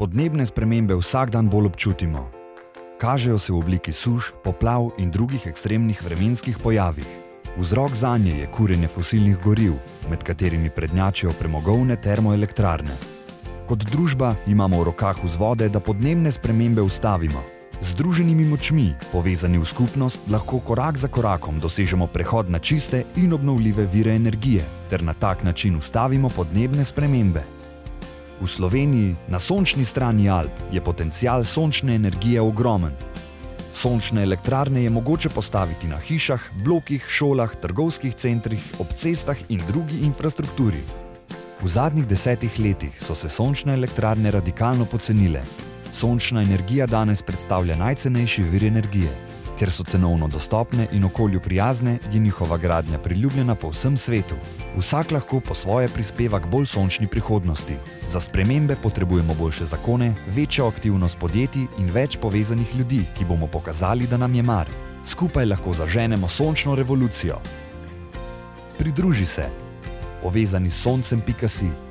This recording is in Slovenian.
Podnebne spremembe vsak dan bolj občutimo. Kažejo se v obliki suš, poplav in drugih ekstremnih vremenskih pojavih. Vzrok zanje je kurjenje fosilnih goriv, med katerimi prednjačijo premogovne termoelektrarne. Kot družba imamo v rokah vzvode, da podnebne spremembe ustavimo. Z združenimi močmi, povezani v skupnost, lahko korak za korakom dosežemo prehod na čiste in obnovljive vire energije, ter na tak način ustavimo podnebne spremembe. V Sloveniji, na sončni strani Alp, je potencial sončne energije ogromen. Sončne elektrarne je mogoče postaviti na hišah, blokih, šolah, trgovskih centrih, ob cestah in drugi infrastrukturi. V zadnjih 10 letih so se sončne elektrarne radikalno pocenile. Sončna energija danes predstavlja najcenejši vir energije. Ker so cenovno dostopne in okolju prijazne, je njihova gradnja priljubljena po vsem svetu. Vsak lahko po svoje prispeva k bolj sončni prihodnosti. Za spremembe potrebujemo boljše zakone, večjo aktivnost podjetij in več povezanih ljudi, ki bomo pokazali, da nam je mar. Skupaj lahko zaženemo sončno revolucijo. Pridruži se. Povezani s soncem.si